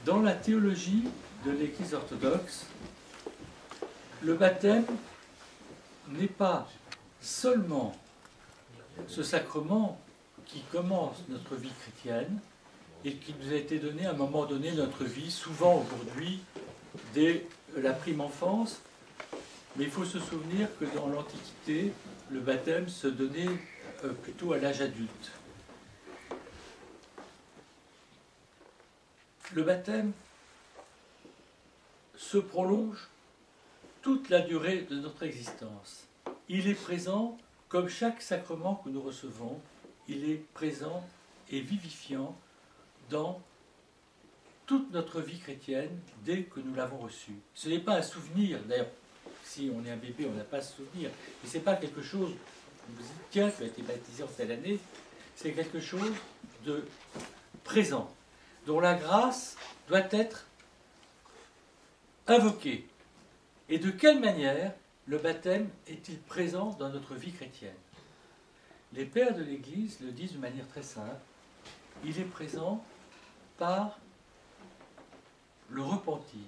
Dans la théologie de l'Église orthodoxe, le baptême n'est pas seulement ce sacrement qui commence notre vie chrétienne et qui nous a été donné à un moment donné de notre vie, souvent aujourd'hui, dès la prime enfance. Mais il faut se souvenir que dans l'Antiquité, le baptême se donnait plutôt à l'âge adulte. Le baptême se prolonge toute la durée de notre existence. Il est présent, comme chaque sacrement que nous recevons, il est présent et vivifiant dans toute notre vie chrétienne dès que nous l'avons reçu. Ce n'est pas un souvenir, d'ailleurs, si on est un bébé, on n'a pas ce souvenir, mais ce n'est pas quelque chose, vous dites, tiens, tu as été baptisé en telle année, c'est quelque chose de présent, dont la grâce doit être invoquée. Et de quelle manière le baptême est-il présent dans notre vie chrétienne? Les pères de l'Église le disent de manière très simple. Il est présent par le repentir,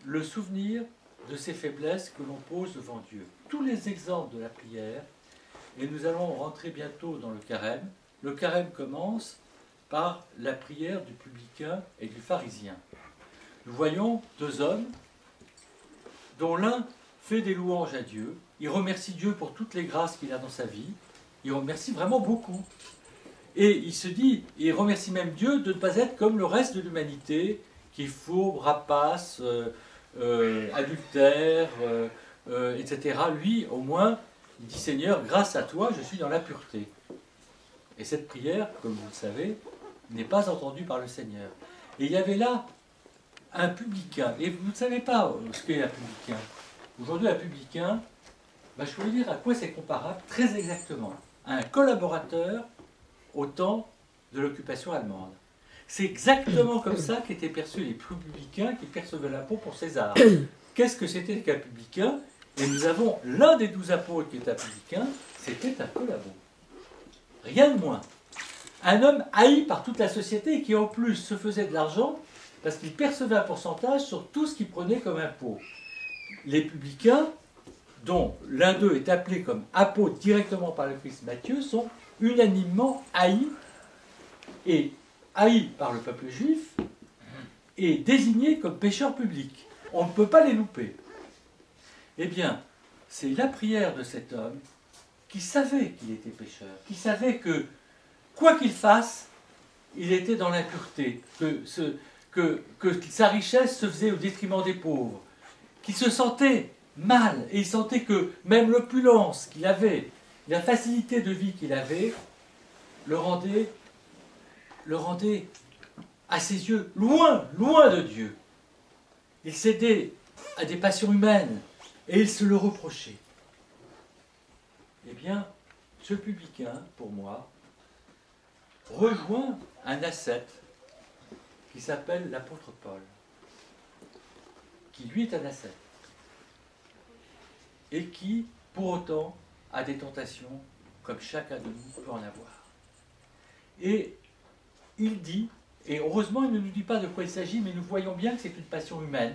le souvenir de ces faiblesses que l'on pose devant Dieu. Tous les exemples de la prière, et nous allons rentrer bientôt dans le carême. Le carême commence par la prière du publicain et du pharisien. Nous voyons deux hommes dont l'un fait des louanges à Dieu. Il remercie Dieu pour toutes les grâces qu'il a dans sa vie. Il remercie vraiment beaucoup. Et il se dit, et il remercie même Dieu de ne pas être comme le reste de l'humanité, qui est fourbe, rapace, adultère, etc. Lui, au moins, il dit, Seigneur, grâce à toi, je suis dans la pureté. Et cette prière, comme vous le savez, n'est pas entendue par le Seigneur. Et il y avait là un publicain. Et vous ne savez pas ce qu'est un publicain. Aujourd'hui, un publicain, je peux vous dire à quoi c'est comparable, très exactement, à un collaborateur au temps de l'occupation allemande. C'est exactement comme ça qu'étaient perçus les publicains qui percevaient l'impôt pour César. Qu'est-ce que c'était qu'un publicain? Et nous avons l'un des 12 apôtres qui est un publicain, c'était un collabo. Rien de moins. Un homme haï par toute la société et qui en plus se faisait de l'argent parce qu'il percevait un pourcentage sur tout ce qu'il prenait comme impôt. Les publicains, dont l'un d'eux est appelé comme apôtre directement par le Christ Matthieu, sont unanimement haïs, et haïs par le peuple juif, et désignés comme pécheurs publics. On ne peut pas les louper. Eh bien, c'est la prière de cet homme qui savait qu'il était pécheur, qui savait que, quoi qu'il fasse, il était dans l'impureté, que sa richesse se faisait au détriment des pauvres, qu'il se sentait mal, et il sentait que même l'opulence qu'il avait, la facilité de vie qu'il avait, le rendait à ses yeux loin, loin de Dieu. Il cédait à des passions humaines, et il se le reprochait. Eh bien, ce publicain, pour moi, rejoint un ascète qui s'appelle l'apôtre Paul, qui lui est un ascète, et qui, pour autant, a des tentations comme chacun de nous peut en avoir. Et il dit, et heureusement il ne nous dit pas de quoi il s'agit, mais nous voyons bien que c'est une passion humaine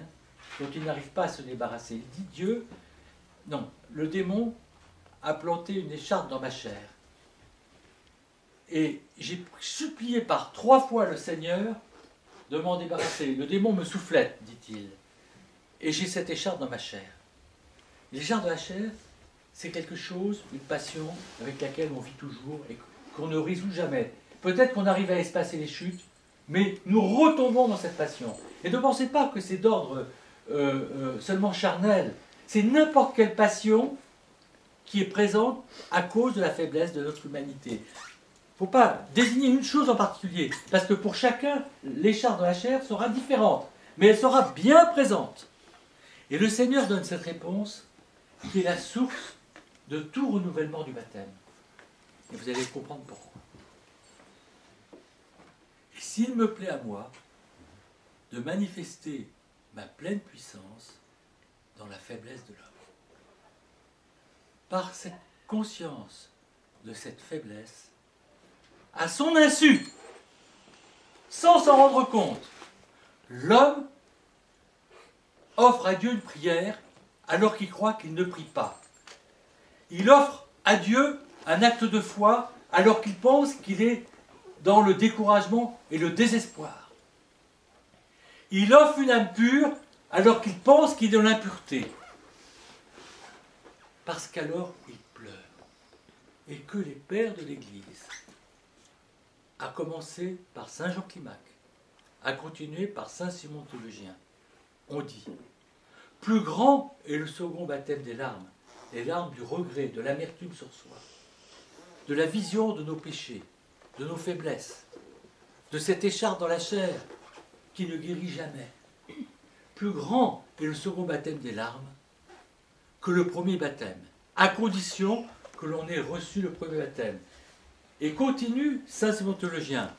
dont il n'arrive pas à se débarrasser. Il dit, Dieu, non, le démon a planté une écharpe dans ma chair. Et j'ai supplié par 3 fois le Seigneur de m'en débarrasser. Le démon me soufflette, dit-il. Et j'ai cette écharpe dans ma chair. L'écharpe de la chair, c'est quelque chose, une passion avec laquelle on vit toujours et qu'on ne résout jamais. Peut-être qu'on arrive à espacer les chutes, mais nous retombons dans cette passion. Et ne pensez pas que c'est d'ordre seulement charnel. C'est n'importe quelle passion qui est présente à cause de la faiblesse de notre humanité. Il ne faut pas désigner une chose en particulier, parce que pour chacun, l'écharpe de la chair sera différente, mais elle sera bien présente. Et le Seigneur donne cette réponse qui est la source de tout renouvellement du baptême. Et vous allez comprendre pourquoi. Et s'il me plaît à moi de manifester ma pleine puissance dans la faiblesse de l'homme. Par cette conscience de cette faiblesse, à son insu, sans s'en rendre compte, L'homme offre à Dieu une prière alors qu'il croit qu'il ne prie pas. Il offre à Dieu un acte de foi alors qu'il pense qu'il est dans le découragement et le désespoir. Il offre une âme pure alors qu'il pense qu'il est dans l'impureté. Parce qu'alors il pleure. Et que les pères de l'Église, à commencer par Saint Jean Climac, à continuer par Saint Simon Théologien, ont dit « Plus grand est le second baptême des larmes, les larmes du regret, de l'amertume sur soi, de la vision de nos péchés, de nos faiblesses, de cette écharpe dans la chair qui ne guérit jamais. Plus grand est le second baptême des larmes que le premier baptême, à condition que l'on ait reçu le premier baptême. » Et continue Saint Simon Théologien,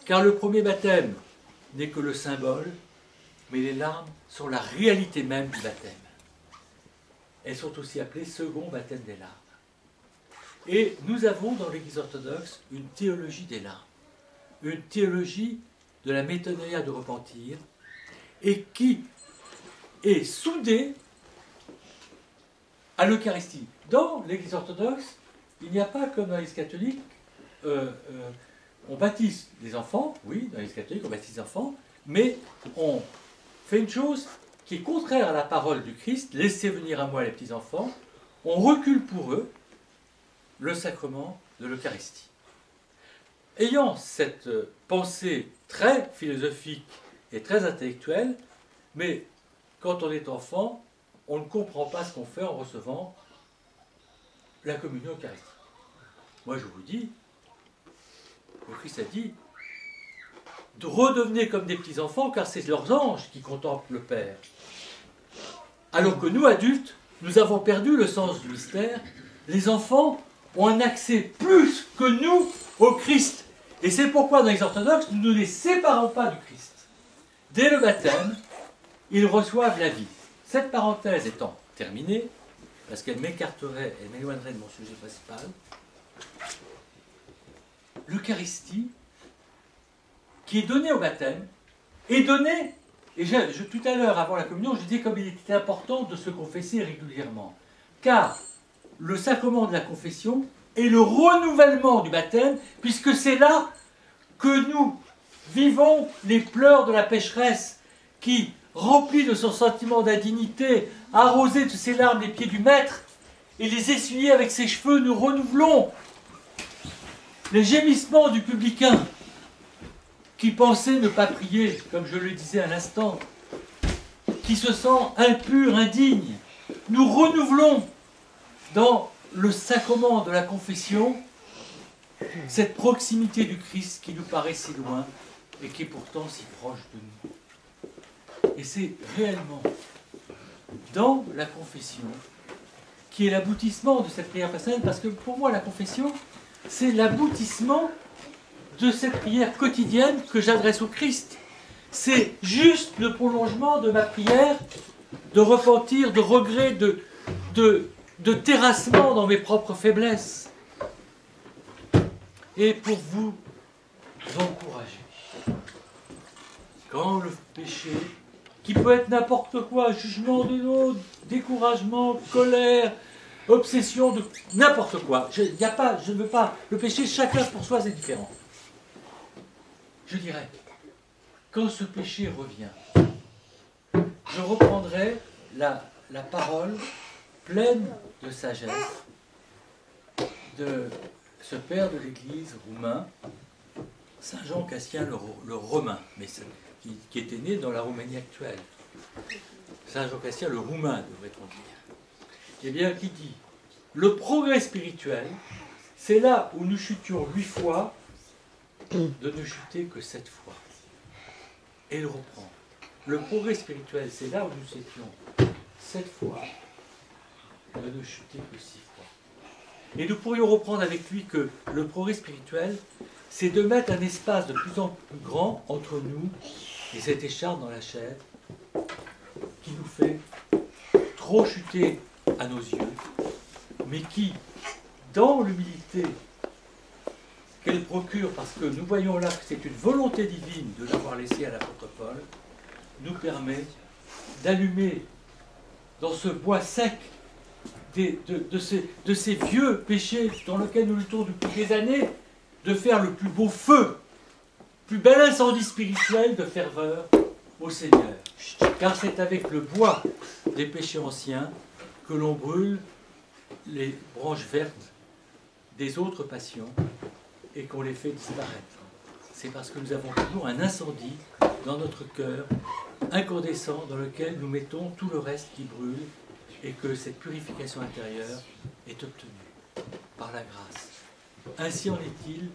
car le premier baptême n'est que le symbole, mais les larmes sont la réalité même du baptême. Elles sont aussi appelées second baptême des larmes. Et nous avons dans l'Église orthodoxe une théologie des larmes, une théologie de la métanoïa de repentir, et qui est soudée à l'Eucharistie. Dans l'Église orthodoxe, il n'y a pas comme dans l'Église catholique, on baptise les enfants, oui, dans l'Église catholique on baptise les enfants, mais on fait une chose qui est contraire à la parole du Christ, laissez venir à moi les petits enfants, on recule pour eux le sacrement de l'Eucharistie. Ayant cette pensée très philosophique et très intellectuelle, mais quand on est enfant, on ne comprend pas ce qu'on fait en recevant la communion eucharistique. Moi je vous dis, le Christ a dit, de redevenir comme des petits-enfants, car c'est leurs anges qui contemplent le Père. Alors que nous, adultes, nous avons perdu le sens du mystère. Les enfants ont un accès plus que nous au Christ. Et c'est pourquoi dans les orthodoxes, nous ne les séparons pas du Christ. Dès le baptême, ils reçoivent la vie. Cette parenthèse étant terminée, parce qu'elle m'écarterait et m'éloignerait de mon sujet principal, l'Eucharistie, qui est donnée au baptême, est donnée, et tout à l'heure, avant la communion, je disais comme il était important de se confesser régulièrement. Car le sacrement de la confession est le renouvellement du baptême, puisque c'est là que nous vivons les pleurs de la pécheresse qui, remplie de son sentiment d'indignité, arrosée de ses larmes les pieds du Maître, et les essuyer avec ses cheveux, nous renouvelons les gémissements du publicain qui pensait ne pas prier, comme je le disais à l'instant, qui se sent impur, indigne. Nous renouvelons dans le sacrement de la confession cette proximité du Christ qui nous paraît si loin et qui est pourtant si proche de nous. Et c'est réellement dans la confession qui est l'aboutissement de cette prière personnelle, parce que pour moi la confession, c'est l'aboutissement de cette prière quotidienne que j'adresse au Christ. C'est juste le prolongement de ma prière de repentir, de regret, de terrassement dans mes propres faiblesses. Et pour vous encourager, quand le péché, qui peut être n'importe quoi, jugement de l'autre, découragement, colère, obsession, de n'importe quoi, je ne veux pas, le péché, chacun pour soi, c'est différent. Je dirais, quand ce péché revient, je reprendrai la parole pleine de sagesse de ce père de l'Église roumain, Saint Jean Cassien le Romain, mais qui était né dans la Roumanie actuelle. Saint Jean Cassien le Roumain, devrait-on dire. Eh bien, qui dit, le progrès spirituel, c'est là où nous chutions 8 fois, de ne chuter que 7 fois. Et il reprend. Le progrès spirituel, c'est là où nous étions 7 fois, de ne chuter que 6 fois. Et nous pourrions reprendre avec lui que le progrès spirituel, c'est de mettre un espace de plus en plus grand entre nous et cette écharpe dans la chair qui nous fait trop chuter à nos yeux, mais qui, dans l'humilité qu'elle procure, parce que nous voyons là que c'est une volonté divine de l'avoir laissé à l'apôtre Paul, nous permet d'allumer dans ce bois sec de ces vieux péchés dans lesquels nous luttons depuis des années, de faire le plus beau feu, plus bel incendie spirituel de ferveur au Seigneur. Car c'est avec le bois des péchés anciens que l'on brûle les branches vertes des autres passions et qu'on les fait disparaître. C'est parce que nous avons toujours un incendie dans notre cœur, incandescent, dans lequel nous mettons tout le reste qui brûle, et que cette purification intérieure est obtenue par la grâce. Ainsi en est-il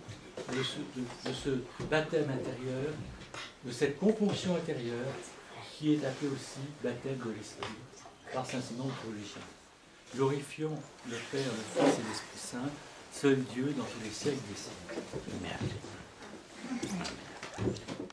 de ce baptême intérieur, de cette componction intérieure, qui est appelée aussi baptême de l'Esprit, par saint Simon le Théologien. Glorifions le Père, le Fils et l'Esprit Saint, seul Dieu dans tous les siècles des siècles. Amen.